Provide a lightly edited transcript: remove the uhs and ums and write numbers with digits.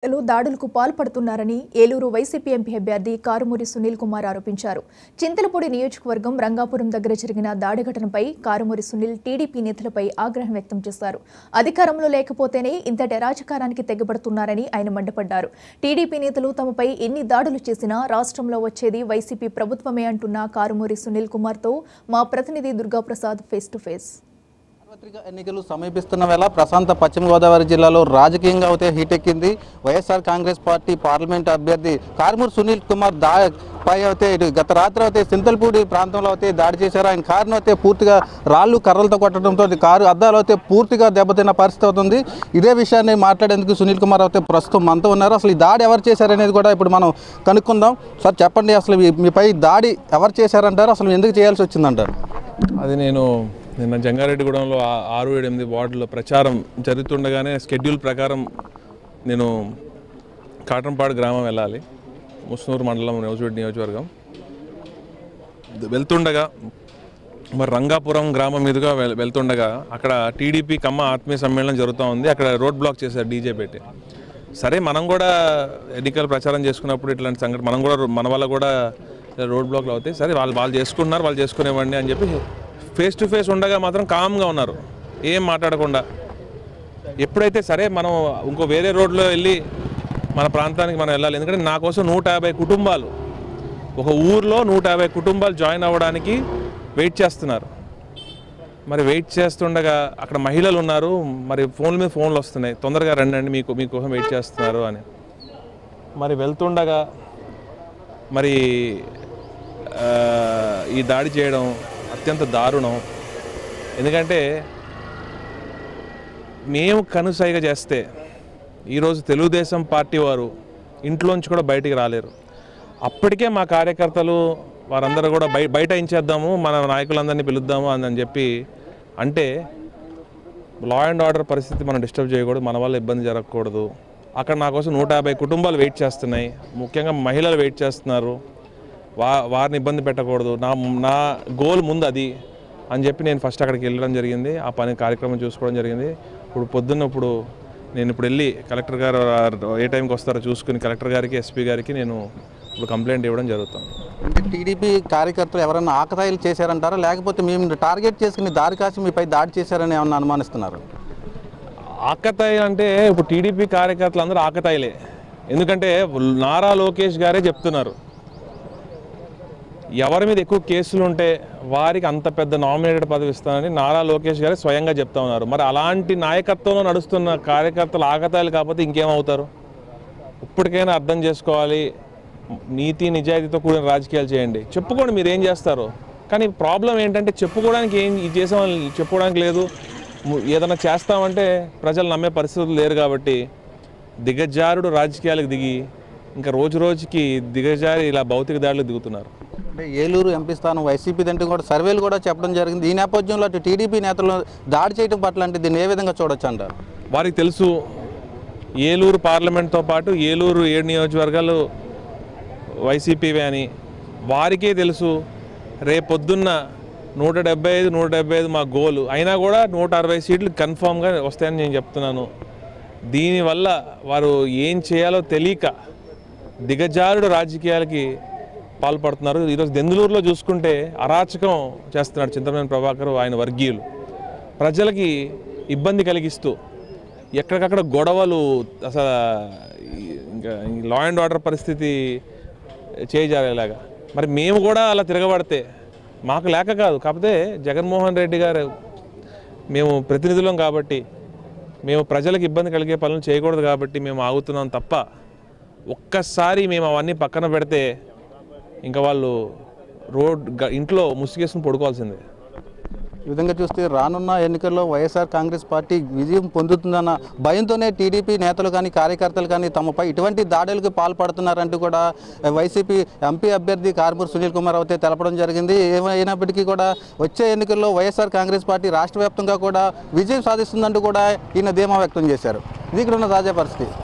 దాడులకు పాల్పడుతున్నారని Eluru YCP MP అభ్యర్థి కారుమూరి సునీల్ కుమార్ ఆరోపించారు. చింతలపూడి నియోజకవర్గం రంగాపురం దగ్గర జరిగిన దాడి ఘటనపై కారుమూరి సునీల్ టీడీపీ నేతలపై ఆగ్రహం వ్యక్తం చేశారు. అధికారంలో లేకపోతేనే ఇంతటి అరాచకానికి తెగబడుతున్నారని ఆయన మండిపడ్డారు. టీడీపీ నేతలు తమపై ఎన్ని దాడులు చేసినా రాష్ట్రంలో వచ్చేది వైసీపీ ప్రభుత్వమే అంటున్న కారుమూరి సునీల్ కుమార్తో మా ప్రతినిధి దుర్గాప్రసాద్ ఫేస్ టు ఫేస్. సార్వత్రిక ఎన్నికలు సమీపిస్తున్న వేళ ప్రశాంత పశ్చిమ గోదావరి జిల్లాలో రాజకీయంగా అయితే హీటెక్కింది. వైఎస్ఆర్ కాంగ్రెస్ పార్టీ పార్లమెంట్ అభ్యర్థి కారుమూరి సునీల్ కుమార్ పై అయితే గత రాత్రి అయితే చింతలపూడి ప్రాంతంలో అయితే దాడి చేశారు. ఆయన కారును అయితే పూర్తిగా రాళ్ళు కర్రలతో కొట్టడంతో కారు అద్దాలు అయితే పూర్తిగా దెబ్బతిన్న పరిస్థితి అవుతుంది. ఇదే విషయాన్ని మాట్లాడేందుకు సునీల్ కుమార్ అయితే ప్రస్తుతం మనతో ఉన్నారు. అసలు ఈ దాడి ఎవరు చేశారనేది కూడా ఇప్పుడు మనం కనుక్కుందాం. సార్ చెప్పండి, అసలు మీపై దాడి ఎవరు చేశారంటారు, అసలు ఎందుకు చేయాల్సి వచ్చిందంటారు? అది నిన్న జంగారెడ్డిగూడెంలో 6-8 వార్డుల ప్రచారం జరుగుతుండగానే స్కెడ్యూల్ ప్రకారం నేను కాటంపాడు గ్రామం వెళ్ళాలి, ముస్నూరు మండలం నూజివీడు నియోజకవర్గం వెళ్తుండగా మరి రంగాపురం గ్రామం మీదుగా వెళ్తుండగా అక్కడ టీడీపీ కమ్మ ఆత్మీయ సమ్మేళనం జరుగుతూ ఉంది. అక్కడ రోడ్ బ్లాక్ చేశారు డీజే పెట్టి. సరే, మనం కూడా ఎన్నికల ప్రచారం చేసుకున్నప్పుడు ఇట్లాంటి సంఘటన మన వల్ల కూడా రోడ్ బ్లాక్లు అవుతాయి. సరే, వాళ్ళు చేసుకుంటున్నారు, వాళ్ళు చేసుకునేవ్వండి అని చెప్పి ఫేస్ టు ఫేస్ ఉండగా మాత్రం కామ్గా ఉన్నారు, ఏం మాట్లాడకుండా. ఎప్పుడైతే సరే మనం ఇంకో వేరే రోడ్లో వెళ్ళి మన ప్రాంతానికి మనం వెళ్ళాలి, ఎందుకంటే నా కోసం 150 కుటుంబాలు, ఒక ఊర్లో 150 కుటుంబాలు జాయిన్ అవ్వడానికి వెయిట్ చేస్తున్నారు. మరి వెయిట్ చేస్తుండగా అక్కడ మహిళలు ఉన్నారు, మరి ఫోన్ల మీద ఫోన్లు వస్తున్నాయి, తొందరగా రండి మీకోసం వెయిట్ చేస్తున్నారు అని. మరి వెళ్తుండగా మరి ఈ దాడి చేయడం అత్యంత దారుణం. ఎందుకంటే మేము కనుసైగ చేస్తే ఈరోజు తెలుగుదేశం పార్టీ వారు ఇంట్లోంచి కూడా బయటికి రాలేరు. అప్పటికే మా కార్యకర్తలు వారందరూ కూడా బయటించేద్దాము, మన నాయకులందరినీ పిలుద్దాము అని చెప్పి అంటే లా అండ్ ఆర్డర్ పరిస్థితి మనం డిస్టర్బ్ చేయకూడదు, మన వల్ల ఇబ్బంది జరగకూడదు. అక్కడ నా కోసం 150 కుటుంబాలు వెయిట్ చేస్తున్నాయి, ముఖ్యంగా మహిళలు వెయిట్ చేస్తున్నారు. వారిని ఇబ్బంది పెట్టకూడదు, నా గోల్ ముందు అది అని చెప్పి నేను ఫస్ట్ అక్కడికి వెళ్ళడం జరిగింది. ఆ కార్యక్రమం చూసుకోవడం జరిగింది. ఇప్పుడు నేను వెళ్ళి కలెక్టర్ గారు ఏ టైంకి వస్తారో చూసుకుని కలెక్టర్ గారికి, ఎస్పీ గారికి నేను ఇప్పుడు కంప్లైంట్ ఇవ్వడం జరుగుతుంది. అంటే టీడీపీ కార్యకర్తలు ఎవరైనా ఆకతాయిలు చేశారంటారా, లేకపోతే మేము టార్గెట్ చేసుకుని దారి కాసి మీపై దాడి చేశారని ఏమన్నా అనుమానిస్తున్నారు? ఆకతాయి అంటే ఇప్పుడు టీడీపీ కార్యకర్తలు అందరూ ఆకతాయిలే. ఎందుకంటే నారా లోకేష్ గారే చెప్తున్నారు, ఎవరి మీద ఎక్కువ కేసులు ఉంటే వారికి అంత పెద్ద నామినేటెడ్ పదవి ఇస్తానని నారా లోకేష్ గారే స్వయంగా చెప్తా ఉన్నారు. మరి అలాంటి నాయకత్వంలో నడుస్తున్న కార్యకర్తలు ఆకతాయిలు కాకపోతే ఇంకేమవుతారు? ఇప్పటికైనా అర్థం చేసుకోవాలి, నీతి నిజాయితీతో కూడిన రాజకీయాలు చేయండి, చెప్పుకోండి మీరు ఏం చేస్తారో. కానీ ప్రాబ్లం ఏంటంటే చెప్పుకోవడానికి ఇది చేసామని చెప్పుకోవడానికి లేదు. ఏదైనా చేస్తామంటే ప్రజలు నమ్మే పరిస్థితులు లేరు. కాబట్టి దిగజారుడు రాజకీయాలకు దిగి ఇంకా రోజు రోజుకి దిగజారి ఇలా భౌతిక దాడులకు దిగుతున్నారు. అంటే ఏలూరు ఎంపీ స్థానం వైసీపీ దంటే కూడా సర్వేలు కూడా చెప్పడం జరిగింది. ఈ నేపథ్యంలో అటు టీడీపీ నేతలు దాడి చేయడం పట్ల అంటే దీన్ని ఏ విధంగా చూడొచ్చు అంటారు? వారికి తెలుసు, ఏలూరు పార్లమెంట్తో పాటు ఏలూరు 7 నియోజకవర్గాలు వైసీపీవే అని వారికే తెలుసు. రేపొద్దున్న 175 మా గోలు అయినా కూడా 160 సీట్లు కన్ఫామ్గా వస్తాయని నేను చెప్తున్నాను. దీనివల్ల వారు ఏం చేయాలో తెలియక దిగజారుడు రాజకీయాలకి పాల్పడుతున్నారు. ఈరోజు దెందులూరులో చూసుకుంటే అరాచకం చేస్తున్నాడు చింతమనేని ప్రభాకర్, ఆయన వర్గీయులు ప్రజలకి ఇబ్బంది కలిగిస్తూ ఎక్కడికక్కడ గొడవలు, అసలు ఇంకా లా అండ్ ఆర్డర్ పరిస్థితి చేజారేలాగా. మరి మేము కూడా అలా తిరగబడితే మాకు లేక కాదు, కాకపోతే జగన్మోహన్ రెడ్డి గారు మేము ప్రతినిధులం కాబట్టి, మేము ప్రజలకు ఇబ్బంది కలిగే పనులు చేయకూడదు కాబట్టి మేము ఆగుతున్నాం తప్ప, ఒక్కసారి మేము అవన్నీ పక్కన పెడితే ఇంకా వాళ్ళు ఇంట్లో ముసుగేసుకుని పడుకోవాల్సిందే. ఈ విధంగా చూస్తే రానున్న ఎన్నికల్లో వైఎస్ఆర్ కాంగ్రెస్ పార్టీ విజయం పొందుతుందన్న భయంతోనే టీడీపీ నేతలు కానీ కార్యకర్తలు కానీ తమపై ఇటువంటి దాడులకు పాల్పడుతున్నారంటూ కూడా వైసీపీ ఎంపీ అభ్యర్థి కారుమూరి సునీల్ కుమార్ అయితే తెలపడం జరిగింది. ఏమైనప్పటికీ కూడా వచ్చే ఎన్నికల్లో వైఎస్ఆర్ కాంగ్రెస్ పార్టీ రాష్ట్ర వ్యాప్తంగా కూడా విజయం సాధిస్తుందంటూ కూడా ఈయన ధీమా వ్యక్తం చేశారు. ఇది ఇక్కడ ఉన్న తాజా పరిస్థితి.